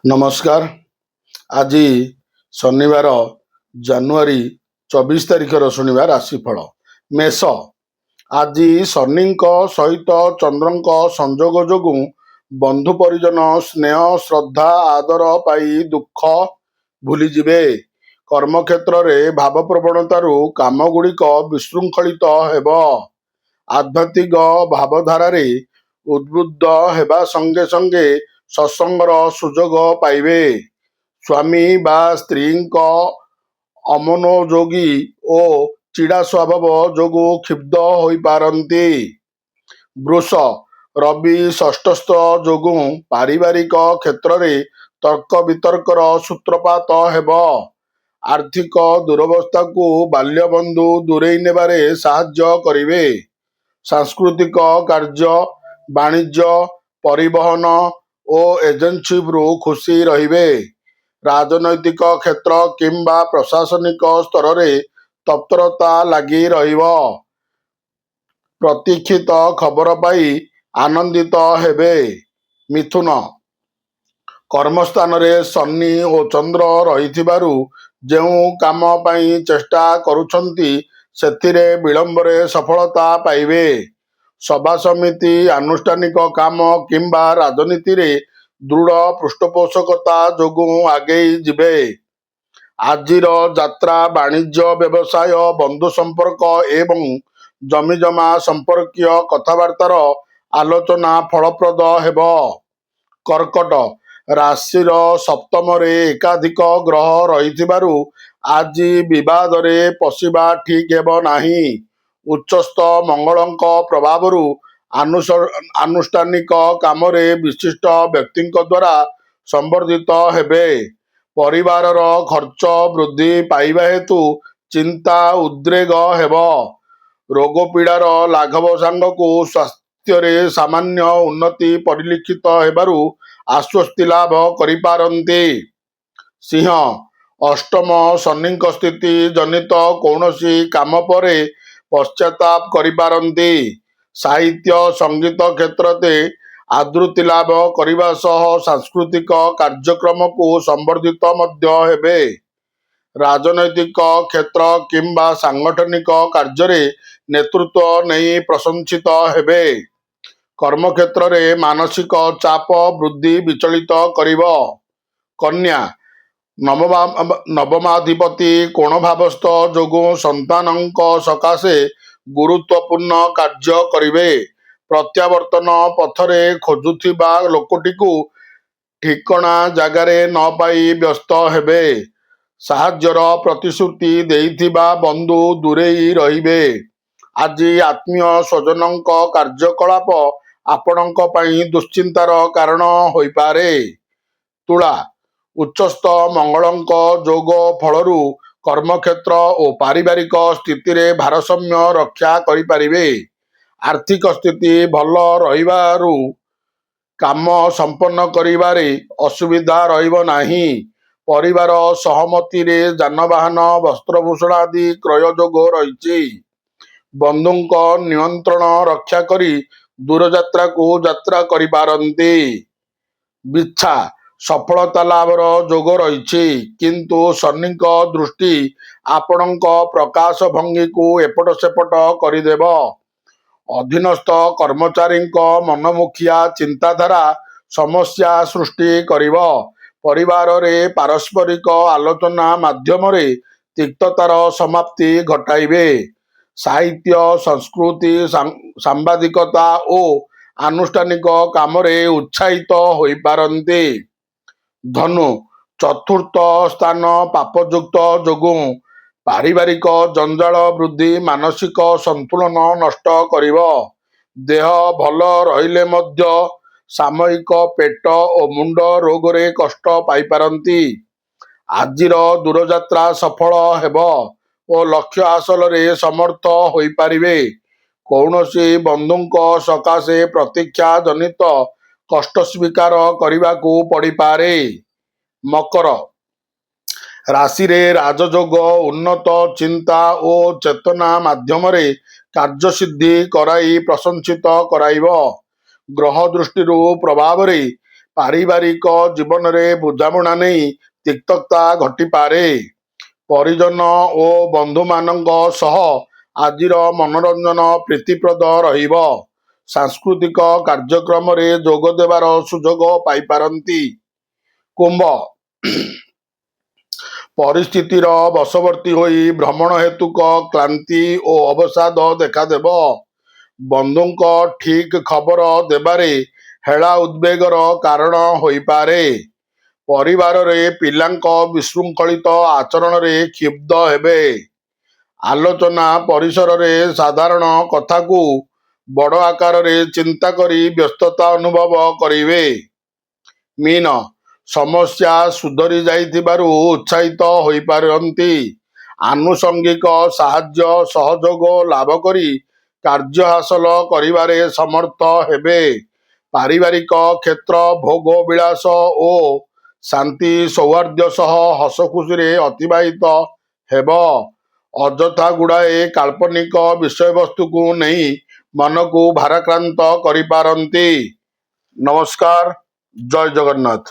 नमस्कार। आज शनिवार जानुआरी 24 तारिखर शुणा राशिफल। मेष। आज शनि सहित चंद्र संजोग जोगु बंधु परिजन स्नेह श्रद्धा आदर पाई दुख भूलीजिबे। कर्मक्षेत्र में भावप्रवणतारू काम गुड़िक विशृंखलित हेब। आध्यात्मिक भावधारा उद्बुद्ध हेबा संगे संगे सत्संगर सुजोग पाइबे। स्वामी बा स्त्री अमनोयोगी और चिड़ा स्वभाव जोगु क्षिब्ध होई पारंती। वृष। रवि षष्ठस्थ जोगु पारिवारिक क्षेत्र में तर्क वितर्कर सूत्रपात हेब। आर्थिक दुरवस्था को बाल्य बंधु दूरेई नेबारे साहाय्य करिवे। सांस्कृतिक कार्य वाणिज्य परिवहन और एजेंसी खुशी रहिबे। राजनैतिक क्षेत्र किंबा प्रशासनिक स्तर में तत्परता लगी रहिब। प्रतीक्षित खबर पाई आनंदित हेबे। मिथुन। कर्मस्थान रे शनि और चंद्र रहिथिबारु जेउ काम पाई चेष्टा करुछंती सेथिरे विलंबरे सफलता पाइबे। सभा समिति आनुष्ठानिक काम किंबा राजनीति रे दृढ़ पृष्ठपोषकता जोगु आगेई जिबे। आजिर यात्रा वाणिज्य व्यवसाय बंधु संपर्क एवं जमीजमा संपर्कीय कथबार्तार आलोचना फलप्रद हेब। कर्कट। राशिर सप्तम रे एकाधिक ग्रह रहिथिबारु आज विवाद रे पशिबा ठीक हेब नाही। उच्चस्थ मंगलंक प्रभावरु आनुष्ठानिक काम रे विशिष्ट व्यक्ति द्वारा संवर्धित हेबे। परिवारर खर्च वृद्धि पाइबा हेतु चिंता उद्रेग हेब। रोग पीड़ार लाघव सांगकु स्वास्थ्य रे सामान्य उन्नति परिलक्षित हेबारु आश्वस्ति लाभ करिपारंती। सिंह। अष्टम शनि स्थिति जनित कौनसी काम परे पश्चाताप करिपारंती। साहित्य संगीत क्षेत्रते आदृति लाभ करिबा सह सांस्कृतिक कार्यक्रम को संवर्धित मध्य हेबे। राजनैतिक क्षेत्र किंबा सांगठनिक कार्य नेतृत्व नहीं प्रशंसित हेबे। कर्मक्षेत्र में मानसिक चाप वृद्धि विचलित करिब। कन्या। नवमाधिपति कोण भावस्थ जोगु संतानक सकाशे गुरुत्वपूर्ण कार्य करिवे। प्रत्यावर्तन पथरे खोजुथिबा लोकटिकु ठिकणा जगार न पाई व्यस्त हेबे। साहाଯ୍यर प्रतिश्रुति देइथिबा बंधु दूरेई रहिबे। आज आत्मीय स्वजनक कार्यकलाप आपणक पई दुश्चिंतार कारण होइपारे। तुला। उच्चस्थ मंगलंक जोग फलरु कर्मक्षेत्र और पारिवारिक स्थिति रे भारसाम्य रक्षा करिपारिबे। आर्थिक स्थिति भल रहिबारु काम संपन्न करिबारे असुविधा रहिब नाही। परिवार सहमति रे जानवाहन वस्त्रभूषण आदि क्रय जोग रहिछि। बंधुक नियंत्रण रक्षा करी दूरयात्रा को यात्रा करिपारंती। बिच्छा। सफलता लाभर जोग रहिछि किंतु शनिक दृष्टि आपणक प्रकाश भंगी को एपट सेपट करिदेब। अधीनस्थ कर्मचारी मनमुखिया चिंताधारा समस्या सृष्टि करिब। परिवार रे पारस्परिक आलोचना माध्यम रे तिक्ततार समाप्ति घटाइबे। साहित्य संस्कृति सांबादिकता और आनुष्ठानिक काम रे उत्साहित होई पारंती। धनु। चतुर्थ स्थान पापयुक्त जोगु पारिवारिक जंजाल वृद्धि मानसिक संतुलन नष्ट करिब। देह भल रहिले मध्य सामयिक पेट और मुंड रोग रे कष्ट पाई पारंती। आजिर दूरयात्रा सफल हेब और लक्ष्य हासिल रे समर्थ होई पारिबे। कौनसी बंधुक सकाशे प्रतीक्षा जनित कष्ट स्वीकार करने को पड़ी पारे। मकर। राशि रे राजयोग उन्नत चिंता और चेतना माध्यम रे कार्य सिद्धि कराई प्रशंसित कराइब। ग्रह दृष्टि प्रभाव रे ପାରିବାରିକ ଜୀବନରେ ବୁଝାମଣା ନେଇ ତିକ୍ତତା ଘଟିପାରେ। ପରିଜନ ଓ ବନ୍ଧୁମାନଙ୍କ ସହ ଆଜିର ମନୋରଞ୍ଜନ ପ୍ରୀତିପ୍ରଦ ରହିବ। ସାଂସ୍କୃତିକ କାର୍ଯ୍ୟକ୍ରମରେ ଯୋଗ ଦେବାର ସୁଯୋଗ ପାଇପାରନ୍ତି। କୁମ୍ଭ, ପରିସ୍ଥିତିର ବଶବର୍ତ୍ତୀ ହୋଇ ଭ୍ରମଣ ହେତୁକ କ୍ଳାନ୍ତି ଓ ଅବସାଦ ଦେଖାଦେବ। ବନ୍ଧୁଙ୍କ ଠିକ୍ ଖବର ଦେବାରେ ହେଳା ଉଦ୍ବେଗର କାରଣ ହୋଇପାରେ। ପରିବାରରେ ପିଲାଙ୍କ ବିଶୃଙ୍ଖଳିତ ଆଚରଣରେ କ୍ଷୁବ୍ଧ ହେବେ। ଆଲୋଚନା ପରିସରରେ ସାଧାରଣ କଥାକୁ ବଡ଼ ଆକାରରେ ଚିନ୍ତା କରି ବ୍ୟସ୍ତତା ଅନୁଭବ କରିବେ। ମୀନ, ସମସ୍ୟା ସୁଧରି ଯାଇଥିବାରୁ ଉତ୍ସାହିତ ହୋଇପାରନ୍ତି। ଆନୁଷଙ୍ଗିକ ସାହାଯ୍ୟ ସହଯୋଗ ଲାଭ କରି କାର୍ଯ୍ୟ ହାସଲ କରିବାରେ ସମର୍ଥ ହେବେ। ପାରିବାରିକ କ୍ଷେତ୍ର ଭୋଗ ବିଳାସ ଓ ଶାନ୍ତି ସୌହାର୍ଦ୍ଦ୍ୟ ସହ ହସଖୁସିରେ ଅତିବାହିତ ହେବ। ଅଯଥା ଗୁଡ଼ାଏ କାଳ୍ପନିକ ବିଷୟବସ୍ତୁକୁ ନେଇ ମନକୁ ଭାରାକ୍ରାନ୍ତ କରିପାରନ୍ତି। ନମସ୍କାର। ଜୟ ଜଗନ୍ନାଥ।